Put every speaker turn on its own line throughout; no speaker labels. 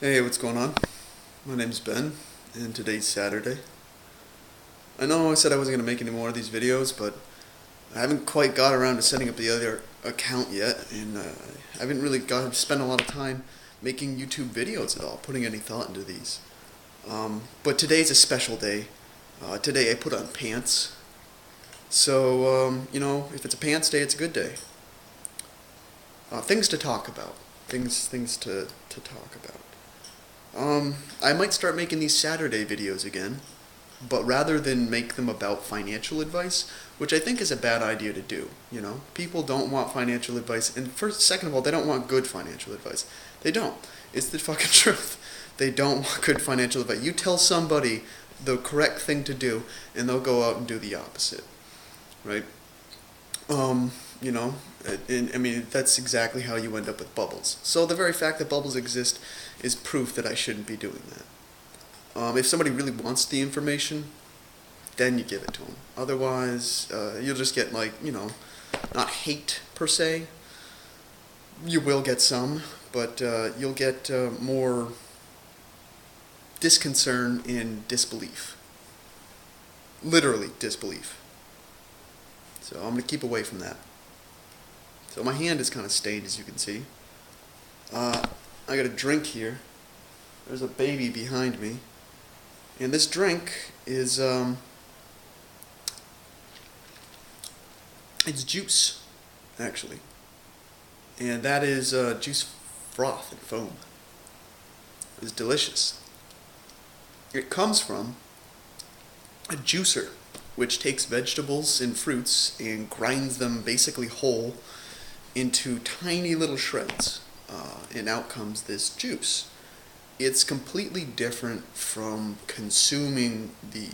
Hey, what's going on? My name's Ben, and today's Saturday. I know I said I wasn't going to make any more of these videos, but I haven't quite got around to setting up the other account yet, and I haven't really got to spend a lot of time making YouTube videos at all, putting any thought into these. But today's a special day. Today I put on pants. So, if it's a pants day, it's a good day. Things to talk about. Things to talk about. I might start making these Saturday videos again, but rather than make them about financial advice, which I think is a bad idea to do, people don't want financial advice, and second of all, they don't want good financial advice. They don't. It's the fucking truth. They don't want good financial advice. You tell somebody the correct thing to do, and they'll go out and do the opposite, right? Um, you know, I mean, that's exactly how you end up with bubbles. So the very fact that bubbles exist is proof that I shouldn't be doing that. If somebody really wants the information, then you give it to them. Otherwise, you'll just get not hate per se. You will get some, but you'll get more disconcern and disbelief. Literally disbelief. So I'm going to keep away from that. So my hand is kind of stained, as you can see. I got a drink here. There's a baby behind me. And this drink is, it's juice, actually. And that is juice froth and foam. It's delicious. It comes from a juicer, which takes vegetables and fruits and grinds them basically whole into tiny little shreds, and out comes this juice. It's completely different from consuming the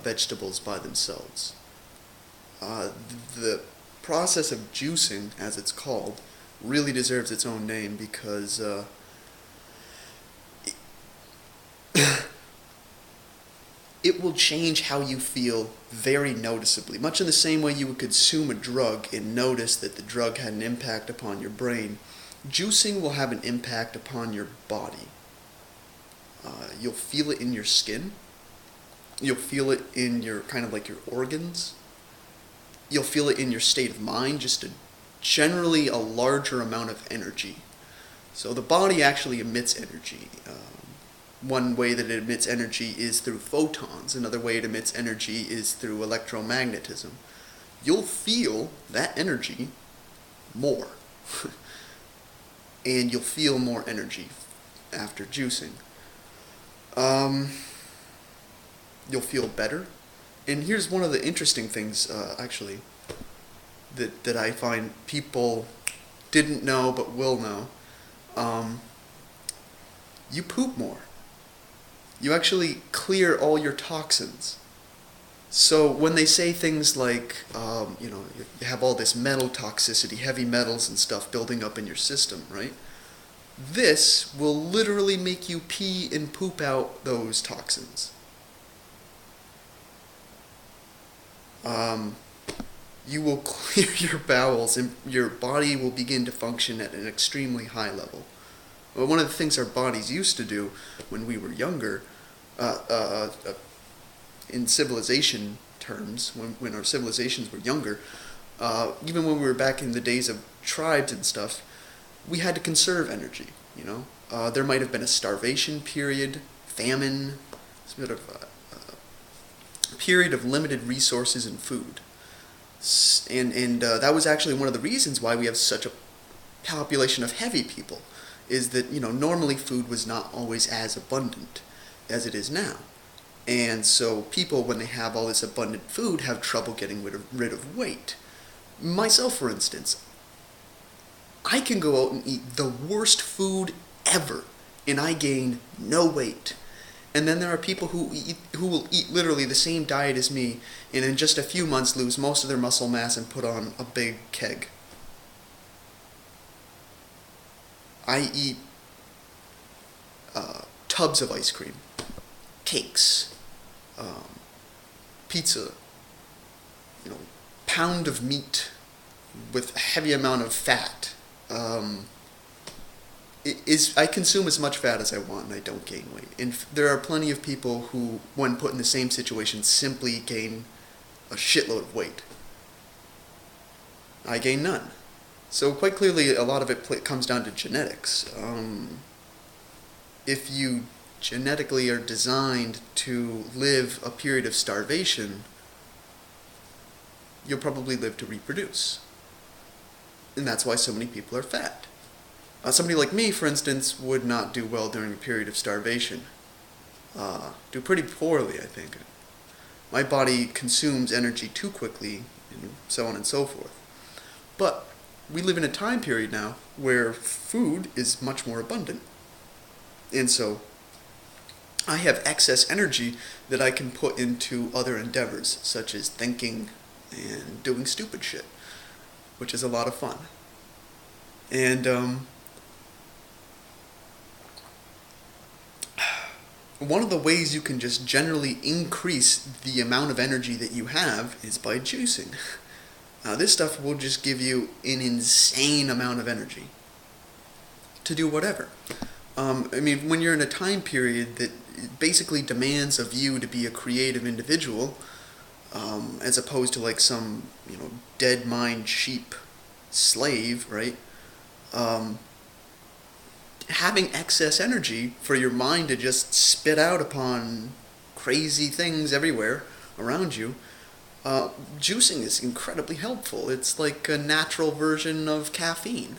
vegetables by themselves. The process of juicing, as it's called, really deserves its own name because it will change how you feel very noticeably. Much in the same way you would consume a drug and notice that the drug had an impact upon your brain, juicing will have an impact upon your body. You'll feel it in your skin. You'll feel it in your your organs. You'll feel it in your state of mind, just generally a larger amount of energy. So the body actually emits energy. One way that it emits energy is through photons. Another way it emits energy is through electromagnetism. You'll feel that energy more. And you'll feel more energy after juicing. You'll feel better. And here's one of the interesting things, actually, that I find people didn't know but will know. You poop more. You actually clear all your toxins. So when they say things like, you have all this metal toxicity, heavy metals and stuff building up in your system, right? This will literally make you pee and poop out those toxins. You will clear your bowels and your body will begin to function at an extremely high level. Well, one of the things our bodies used to do when we were younger, in civilization terms, when our civilizations were younger, even when we were back in the days of tribes and stuff, we had to conserve energy, There might have been a starvation period, famine, sort of a period of limited resources and food. And that was actually one of the reasons why we have such a population of heavy people, is that, normally food was not always as abundant as it is now. And so people, when they have all this abundant food, have trouble getting rid of weight. Myself, for instance, I can go out and eat the worst food ever, and I gain no weight. And then there are people who will eat literally the same diet as me, and in just a few months lose most of their muscle mass and put on a big keg. I eat tubs of ice cream, cakes, pizza, pound of meat with a heavy amount of fat, I consume as much fat as I want and I don't gain weight. And there are plenty of people who, when put in the same situation, simply gain a shitload of weight. I gain none. So quite clearly, a lot of it comes down to genetics. If you genetically are designed to live a period of starvation, you'll probably live to reproduce. And that's why so many people are fat. Somebody like me, for instance, would not do well during a period of starvation. Do pretty poorly, I think. My body consumes energy too quickly, and so on and so forth. But we live in a time period now where food is much more abundant. And so I have excess energy that I can put into other endeavors, such as thinking and doing stupid shit, which is a lot of fun. And one of the ways you can just generally increase the amount of energy that you have is by juicing. This stuff will just give you an insane amount of energy to do whatever. When you're in a time period that basically demands of you to be a creative individual, as opposed to like some, dead mind sheep slave, right? Having excess energy for your mind to just spit out upon crazy things everywhere around you, juicing is incredibly helpful. It's like a natural version of caffeine.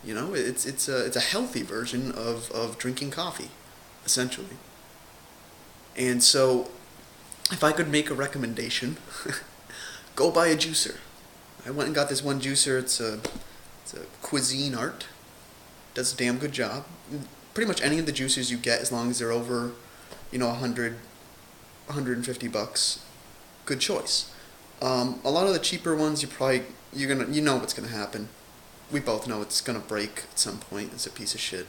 It's a healthy version of drinking coffee, essentially. And so, if I could make a recommendation, go buy a juicer. I went and got this one juicer. It's a Cuisinart. Does a damn good job. Pretty much any of the juicers you get, as long as they're over, $100, $150, good choice. A lot of the cheaper ones, you know what's gonna happen. We both know it's gonna break at some point. It's a piece of shit.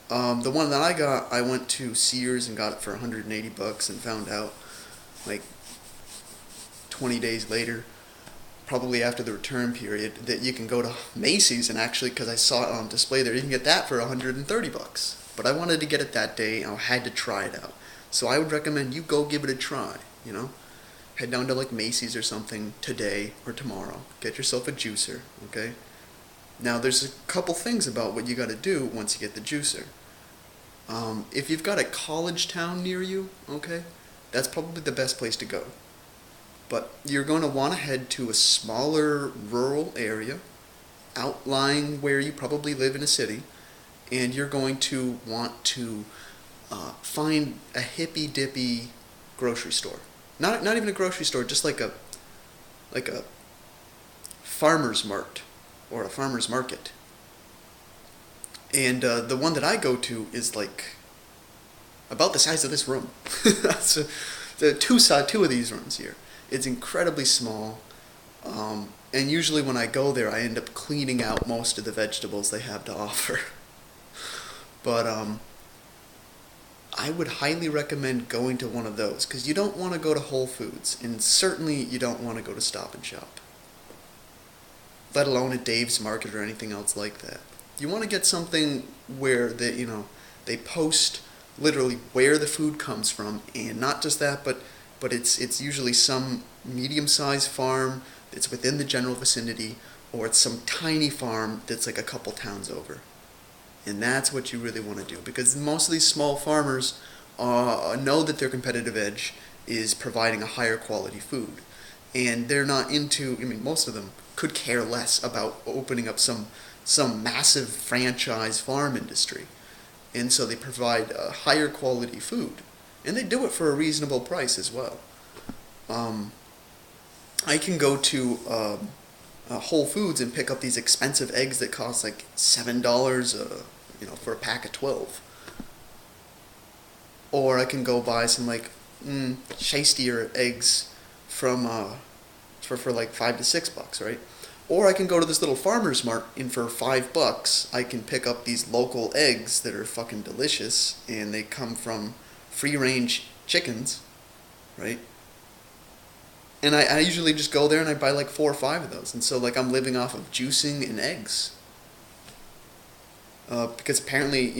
The one that I got, I went to Sears and got it for $180 and found out, like, 20 days later, probably after the return period, that you can go to Macy's and actually, because I saw it on display there, you can get that for $130. But I wanted to get it that day, and I had to try it out. So I would recommend you go give it a try, Head down to like Macy's or something today or tomorrow. Get yourself a juicer, okay? Now there's a couple things about what you gotta do once you get the juicer. If you've got a college town near you, okay, that's probably the best place to go. But you're going to want to head to a smaller rural area, outlying where you probably live in a city, and you're going to want to find a hippy-dippy grocery store. Not even a grocery store, just like a farmer's mart or a farmer's market. And the one that I go to is like about the size of this room. So two of these rooms here. It's incredibly small, and usually when I go there, I end up cleaning out most of the vegetables they have to offer. But I would highly recommend going to one of those, because you don't want to go to Whole Foods, and certainly you don't want to go to Stop and Shop, let alone at Dave's Market or anything else like that. You want to get something where they post literally where the food comes from, and not just that, but it's usually some medium-sized farm that's within the general vicinity, or it's some tiny farm that's like a couple towns over. And that's what you really want to do, because most of these small farmers know that their competitive edge is providing a higher quality food. And they're not most of them could care less about opening up some massive franchise farm industry. And so they provide a higher quality food. And they do it for a reasonable price as well. I can go to Whole Foods and pick up these expensive eggs that cost like $7, for a pack of 12. Or I can go buy some like tastier eggs from for like $5 to $6, right? Or I can go to this little farmer's mart, and for $5, I can pick up these local eggs that are fucking delicious, and they come from free-range chickens, right? And I usually just go there and I buy like 4 or 5 of those, and so like I'm living off of juicing and eggs. because apparently,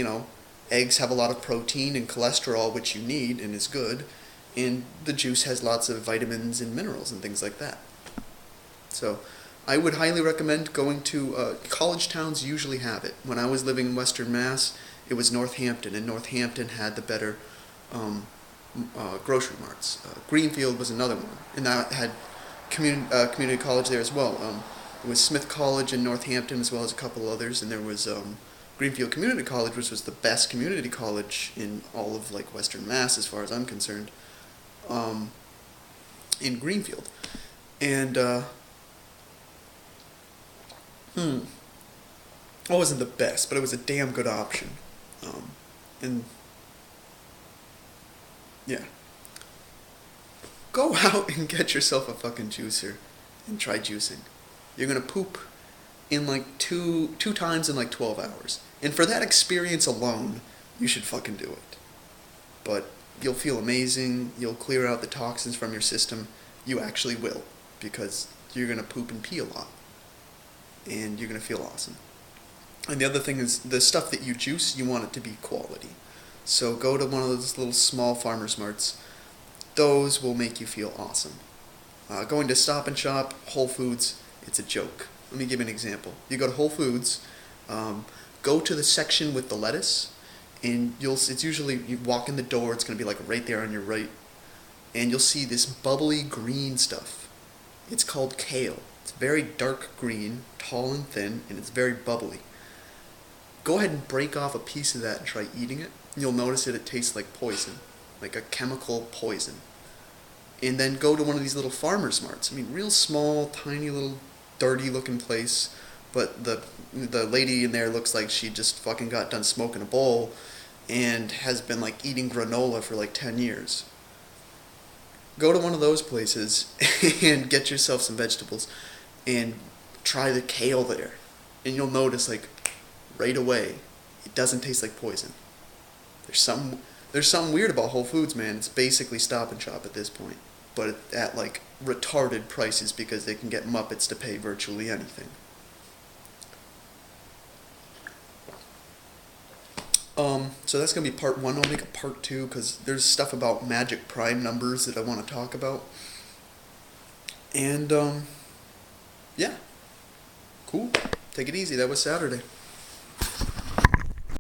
eggs have a lot of protein and cholesterol, which you need and is good, and the juice has lots of vitamins and minerals and things like that. So I would highly recommend going to college towns. Usually have it. When I was living in Western Mass, it was Northampton, and Northampton had the better grocery marts. Greenfield was another one, and that had community college there as well. It was Smith College in Northampton, as well as a couple others, and there was Greenfield Community College, which was the best community college in all of Western Mass, as far as I'm concerned, in Greenfield. And it wasn't the best, but it was a damn good option. And yeah, go out and get yourself a fucking juicer and try juicing. You're gonna poop in two times in 12 hours. And for that experience alone, you should fucking do it. But you'll feel amazing. You'll clear out the toxins from your system. You actually will, because you're gonna poop and pee a lot, and you're gonna feel awesome. And the other thing is, the stuff that you juice, you want it to be quality. So go to one of those little small farmers marts. Those will make you feel awesome. Going to Stop and Shop, Whole Foods, it's a joke. Let me give you an example. You go to Whole Foods, go to the section with the lettuce, and it's usually, you walk in the door, it's going to be right there on your right, and you'll see this bubbly green stuff. It's called kale. It's very dark green, tall and thin, and it's very bubbly. Go ahead and break off a piece of that and try eating it. You'll notice that it tastes like poison, like a chemical poison. And then go to one of these little farmers marts. Real small, tiny little dirty looking place, but the lady in there looks like she just fucking got done smoking a bowl and has been eating granola for 10 years. Go to one of those places and get yourself some vegetables and try the kale there, and you'll notice right away it doesn't taste like poison. There's something weird about Whole Foods, man. It's basically Stop and Shop at this point, but at retarded prices, because they can get Muppets to pay virtually anything. So that's gonna be part 1. I'll make a part 2, because there's stuff about magic prime numbers that I want to talk about. And yeah, cool. Take it easy. That was Saturday.